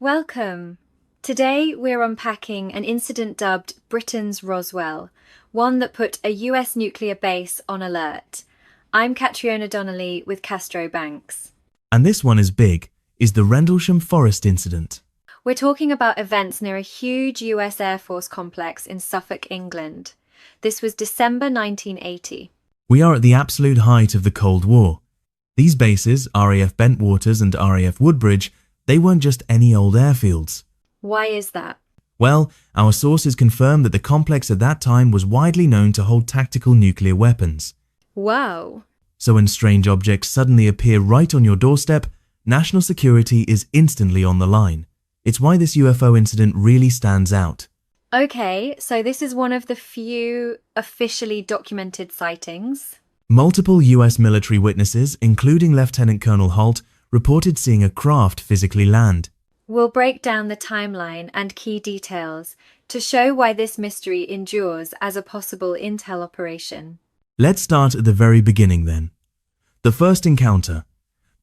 Welcome! Today we're unpacking an incident dubbed Britain's Roswell, one that put a US nuclear base on alert. I'm Catriona Donnelly with Castro Banks. And this one is big, is the Rendlesham forest incident. We're talking about events near a huge US Air Force complex in Suffolk, England. This was December 1980. We are at the absolute height of the Cold War. These bases, RAF Bentwaters and RAF Woodbridge, they weren't just any old airfields. Why is that? Well, our sources confirm that the complex at that time was widely known to hold tactical nuclear weapons. Wow! So when strange objects suddenly appear right on your doorstep, national security is instantly on the line. It's why this UFO incident really stands out. Okay, so this is one of the few officially documented sightings. Multiple US military witnesses, including Lieutenant Colonel Halt, reported seeing a craft physically land. We'll break down the timeline and key details to show why this mystery endures as a possible intel operation. Let's start at the very beginning then. The first encounter.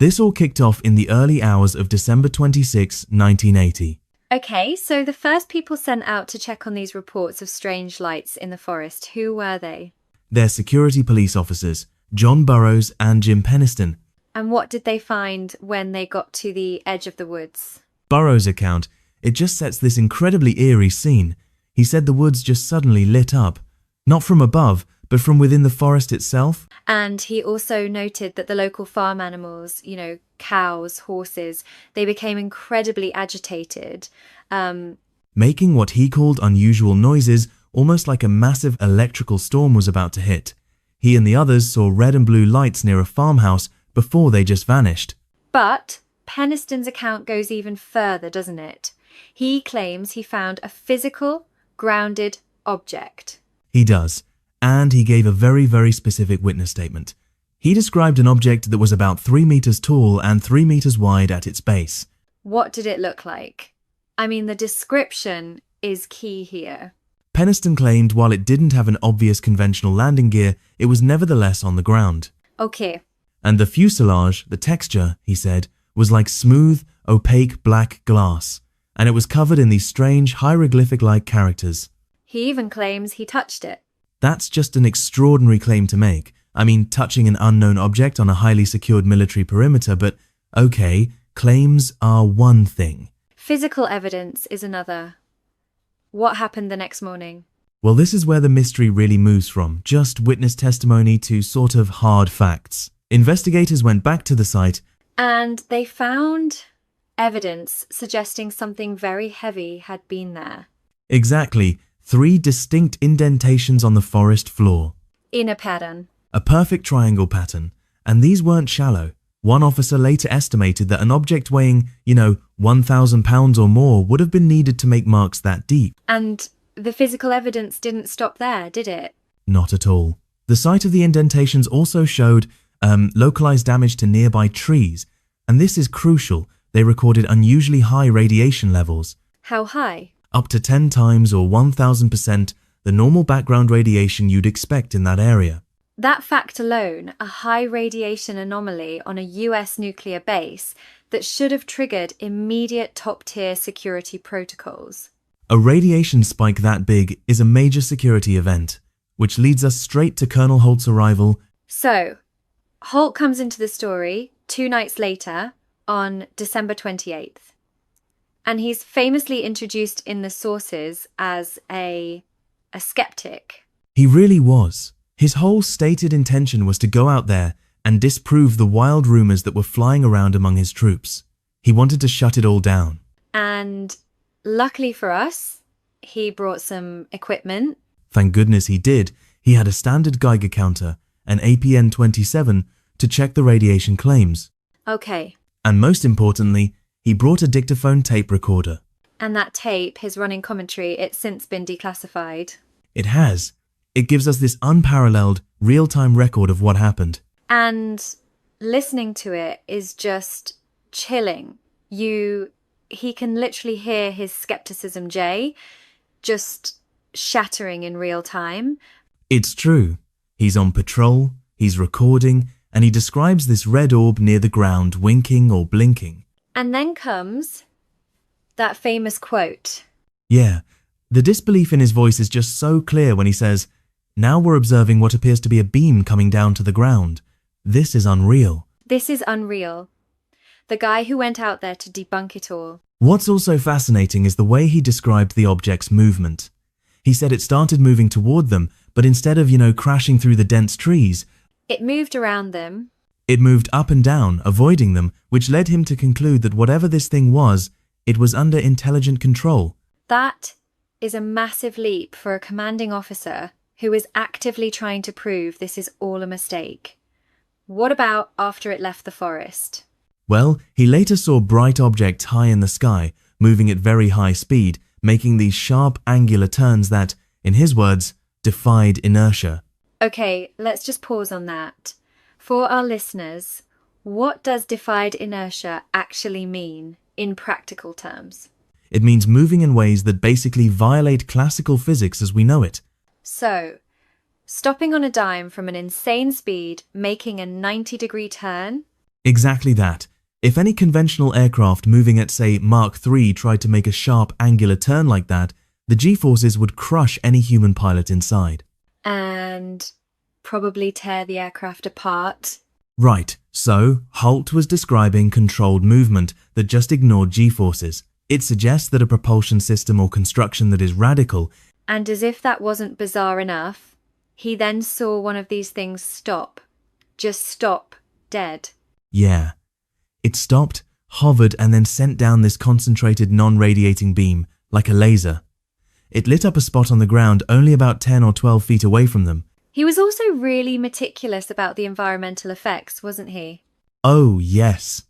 This all kicked off in the early hours of December 26, 1980. Okay, so the first people sent out to check on these reports of strange lights in the forest, who were they? They're security police officers, John Burroughs and Jim Penniston. And what did they find when they got to the edge of the woods? Burroughs' account, it just sets this incredibly eerie scene. He said the woods just suddenly lit up, not from above, but from within the forest itself. And he also noted that the local farm animals, cows, horses, they became incredibly agitated. Making what he called unusual noises, almost like a massive electrical storm was about to hit. He and the others saw red and blue lights near a farmhouse before they just vanished. But Penniston's account goes even further, doesn't it? He claims he found a physical, grounded object. He does, and he gave a very, very specific witness statement. He described an object that was about 3 meters tall and 3 meters wide at its base. What did it look like? I mean, the description is key here. Penniston claimed while it didn't have an obvious conventional landing gear, it was nevertheless on the ground. Okay. And the fuselage, the texture, he said, was like smooth, opaque black glass, and it was covered in these strange hieroglyphic-like characters. He even claims he touched it. That's just an extraordinary claim to make. I mean, touching an unknown object on a highly secured military perimeter, but okay, claims are one thing. Physical evidence is another. What happened the next morning? Well, this is where the mystery really moves from, just witness testimony to sort of hard facts. Investigators went back to the site and they found evidence suggesting something very heavy had been there. Exactly, 3 distinct indentations on the forest floor. In a pattern. A perfect triangle pattern, and these weren't shallow. One officer later estimated that an object weighing, 1,000 pounds or more would have been needed to make marks that deep. And the physical evidence didn't stop there, did it? Not at all. The site of the indentations also showed localized damage to nearby trees, and this is crucial. They recorded unusually high radiation levels. How high? Up to 10 times or 1,000% the normal background radiation you'd expect in that area. That fact alone, a high radiation anomaly on a US nuclear base that should have triggered immediate top-tier security protocols. A radiation spike that big is a major security event, which leads us straight to Colonel Halt's arrival. So, Halt comes into the story 2 nights later on December 28th. And he's famously introduced in the sources as a skeptic. He really was. His whole stated intention was to go out there and disprove the wild rumors that were flying around among his troops. He wanted to shut it all down. And luckily for us, he brought some equipment. Thank goodness he did. He had a standard Geiger counter, an APN 27, to check the radiation claims. Okay. And most importantly, he brought a dictaphone tape recorder. And that tape, his running commentary, it's since been declassified. It has. It gives us this unparalleled, real-time record of what happened. And listening to it is just chilling. He can literally hear his skepticism, Jay, just shattering in real time. It's true. He's on patrol, he's recording, and he describes this red orb near the ground winking or blinking. And then comes that famous quote. Yeah, the disbelief in his voice is just so clear when he says, "Now we're observing what appears to be a beam coming down to the ground. This is unreal." This is unreal. The guy who went out there to debunk it all. What's also fascinating is the way he described the object's movement. He said it started moving toward them, but instead of, crashing through the dense trees, it moved around them. It moved up and down, avoiding them, which led him to conclude that whatever this thing was, it was under intelligent control. That is a massive leap for a commanding officer who is actively trying to prove this is all a mistake. What about after it left the forest? Well, he later saw bright objects high in the sky, moving at very high speed, making these sharp, angular turns that, in his words, defied inertia. Okay, let's just pause on that. For our listeners, what does defied inertia actually mean in practical terms? It means moving in ways that basically violate classical physics as we know it. So, stopping on a dime from an insane speed, making a 90-degree turn? Exactly that. If any conventional aircraft moving at, say, Mach 3 tried to make a sharp, angular turn like that, the G-forces would crush any human pilot inside. And probably tear the aircraft apart. Right, so Halt was describing controlled movement that just ignored G-forces. It suggests that a propulsion system or construction that is radical. And as if that wasn't bizarre enough, he then saw one of these things stop. Just stop, dead. Yeah. It stopped, hovered, and then sent down this concentrated non-radiating beam, like a laser. It lit up a spot on the ground only about 10 or 12 feet away from them. He was also really meticulous about the environmental effects, wasn't he? Oh, yes.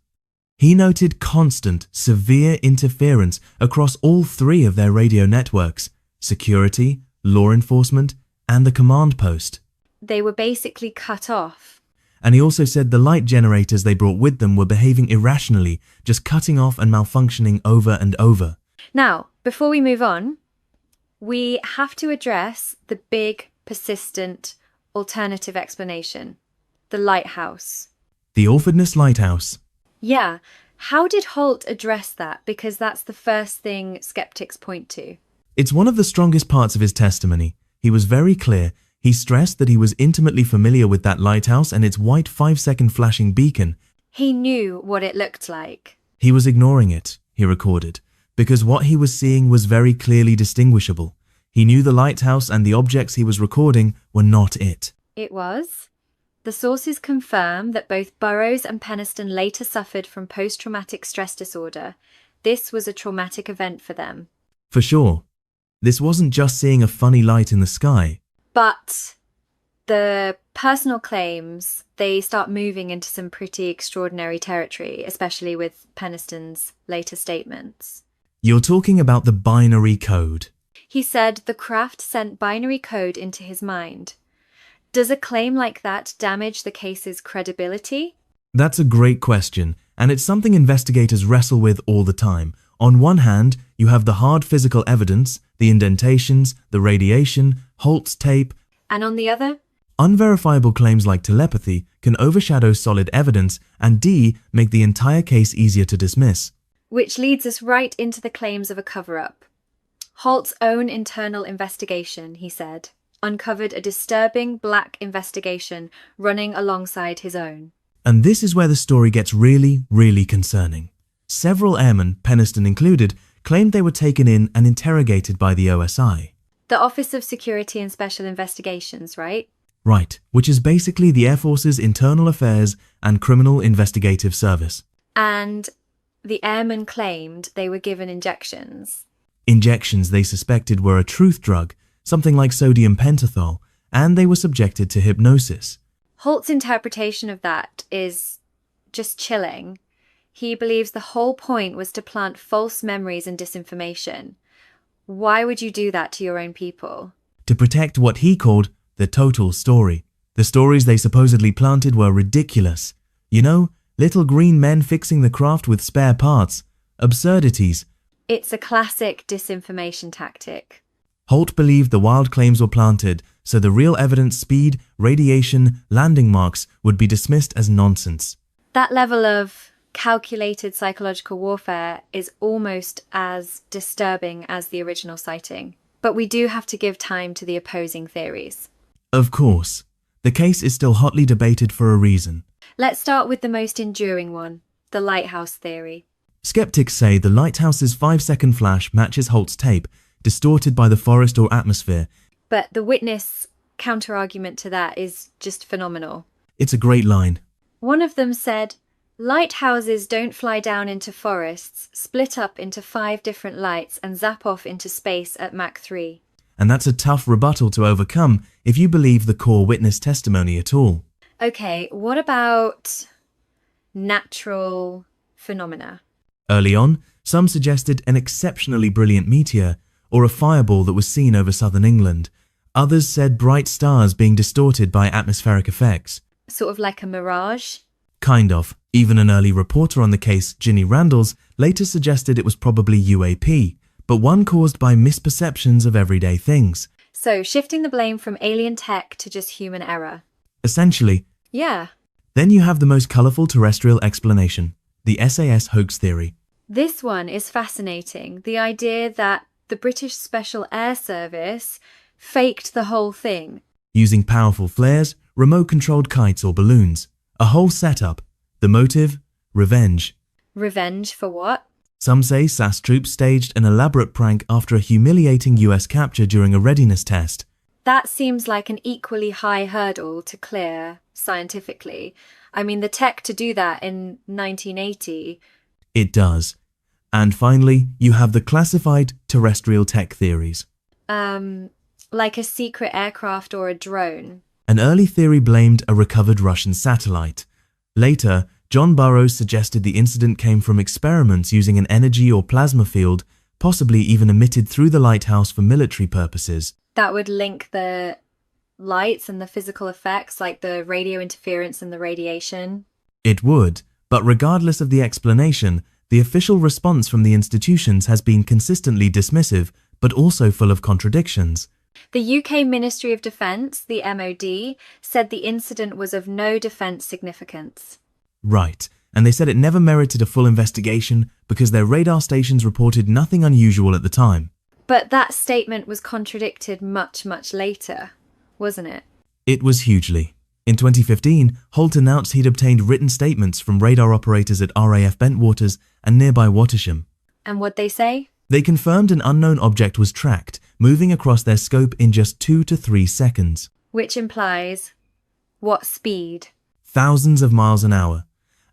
He noted constant, severe interference across all three of their radio networks: security, law enforcement, and the command post. They were basically cut off. And he also said the light generators they brought with them were behaving irrationally, just cutting off and malfunctioning over and over. Now, before we move on, we have to address the big, persistent, alternative explanation. The lighthouse. The Orford Lighthouse. Yeah, how did Halt address that? Because that's the first thing skeptics point to. It's one of the strongest parts of his testimony. He was very clear. He stressed that he was intimately familiar with that lighthouse and its white 5-second flashing beacon. He knew what it looked like. He was ignoring it, he recorded, because what he was seeing was very clearly distinguishable. He knew the lighthouse and the objects he was recording were not it. It was. The sources confirm that both Burroughs and Penniston later suffered from post-traumatic stress disorder. This was a traumatic event for them. For sure. This wasn't just seeing a funny light in the sky. But the personal claims, they start moving into some pretty extraordinary territory, especially with Penniston's later statements. You're talking about the binary code. He said the craft sent binary code into his mind. Does a claim like that damage the case's credibility? That's a great question, and it's something investigators wrestle with all the time. On one hand, you have the hard physical evidence, the indentations, the radiation, Halt's tape. And on the other? Unverifiable claims like telepathy can overshadow solid evidence and make the entire case easier to dismiss. Which leads us right into the claims of a cover-up. Halt's own internal investigation, he said, uncovered a disturbing black investigation running alongside his own. And this is where the story gets really, really concerning. Several airmen, Penniston included, claimed they were taken in and interrogated by the OSI. The Office of Security and Special Investigations, right? Right, which is basically the Air Force's Internal Affairs and Criminal Investigative Service. And the airmen claimed they were given injections. Injections they suspected were a truth drug, something like sodium pentothal, and they were subjected to hypnosis. Halt's interpretation of that is just chilling. He believes the whole point was to plant false memories and disinformation. Why would you do that to your own people? To protect what he called the total story. The stories they supposedly planted were ridiculous. You know, little green men fixing the craft with spare parts. Absurdities. It's a classic disinformation tactic. Halt believed the wild claims were planted, so the real evidence, speed, radiation, landing marks would be dismissed as nonsense. That level of calculated psychological warfare is almost as disturbing as the original sighting. But we do have to give time to the opposing theories. Of course. The case is still hotly debated for a reason. Let's start with the most enduring one, the lighthouse theory. Skeptics say the lighthouse's 5-second flash matches Halt's tape, distorted by the forest or atmosphere. But the witness counter-argument to that is just phenomenal. It's a great line. One of them said, lighthouses don't fly down into forests, split up into 5 different lights and zap off into space at Mach 3. And that's a tough rebuttal to overcome if you believe the core witness testimony at all. Okay, what about natural phenomena? Early on, some suggested an exceptionally brilliant meteor or a fireball that was seen over southern England. Others said bright stars being distorted by atmospheric effects. Sort of like a mirage? Kind of. Even an early reporter on the case, Ginny Randalls, later suggested it was probably UAP, but one caused by misperceptions of everyday things. So, shifting the blame from alien tech to just human error. Essentially. Yeah. Then you have the most colourful terrestrial explanation, the SAS hoax theory. This one is fascinating. The idea that the British Special Air Service faked the whole thing. Using powerful flares, remote-controlled kites or balloons. A whole setup. The motive? Revenge. Revenge for what? Some say SAS troops staged an elaborate prank after a humiliating US capture during a readiness test. That seems like an equally high hurdle to clear scientifically. I mean, the tech to do that in 1980... It does. And finally, you have the classified terrestrial tech theories. Like a secret aircraft or a drone. An early theory blamed a recovered Russian satellite. Later, John Burroughs suggested the incident came from experiments using an energy or plasma field, possibly even emitted through the lighthouse for military purposes. That would link the lights and the physical effects, like the radio interference and the radiation. It would, but regardless of the explanation, the official response from the institutions has been consistently dismissive, but also full of contradictions. The UK Ministry of Defence, the MOD, said the incident was of no defence significance. Right, and they said it never merited a full investigation because their radar stations reported nothing unusual at the time. But that statement was contradicted much, much later, wasn't it? It was hugely. In 2015, Halt announced he'd obtained written statements from radar operators at RAF Bentwaters and nearby Wattisham. And what'd they say? They confirmed an unknown object was tracked, moving across their scope in just 2 to 3 seconds. Which implies what speed? Thousands of miles an hour.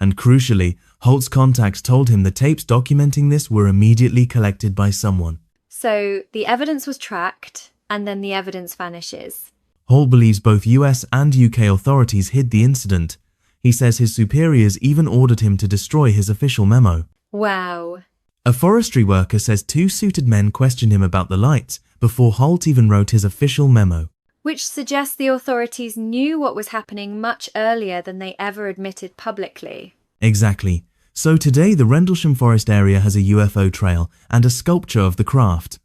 And crucially, Halt's contacts told him the tapes documenting this were immediately collected by someone. So the evidence was tracked, and then the evidence vanishes. Halt believes both US and UK authorities hid the incident. He says his superiors even ordered him to destroy his official memo. Wow. A forestry worker says 2 suited men questioned him about the lights before Halt even wrote his official memo. Which suggests the authorities knew what was happening much earlier than they ever admitted publicly. Exactly. So today the Rendlesham forest area has a UFO trail and a sculpture of the craft.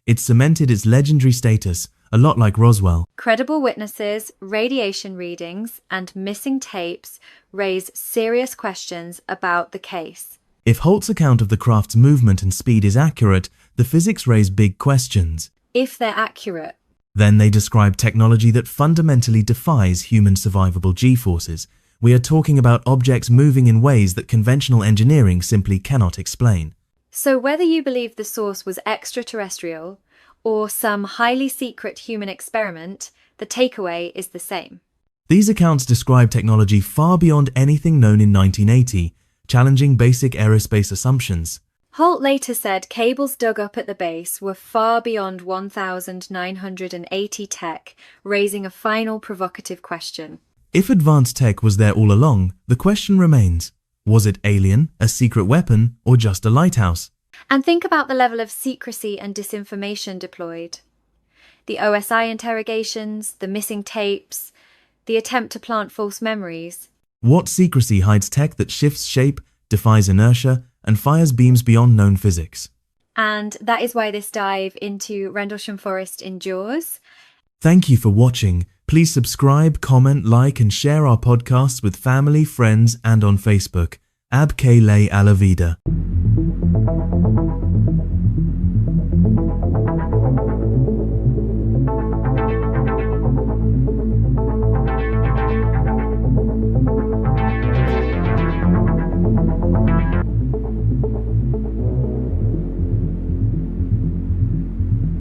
It's cemented its legendary status, a lot like Roswell. Credible witnesses, radiation readings, and missing tapes raise serious questions about the case. If Halt's account of the craft's movement and speed is accurate, the physics raise big questions. If they're accurate. Then they describe technology that fundamentally defies human survivable G-forces. We are talking about objects moving in ways that conventional engineering simply cannot explain. So whether you believe the source was extraterrestrial or some highly secret human experiment, the takeaway is the same. These accounts describe technology far beyond anything known in 1980, challenging basic aerospace assumptions. Halt later said cables dug up at the base were far beyond 1,980 tech, raising a final provocative question. If advanced tech was there all along, the question remains, Was it alien, a secret weapon, or just a lighthouse? And think about the level of secrecy and disinformation deployed. The OSI interrogations, the missing tapes, the attempt to plant false memories. What secrecy hides tech that shifts shape, defies inertia, and fires beams beyond known physics? And that is why this dive into Rendlesham Forest endures. Thank you for watching. Please subscribe, comment, like, and share our podcasts with family, friends, and on Facebook. Ab que le a la vida.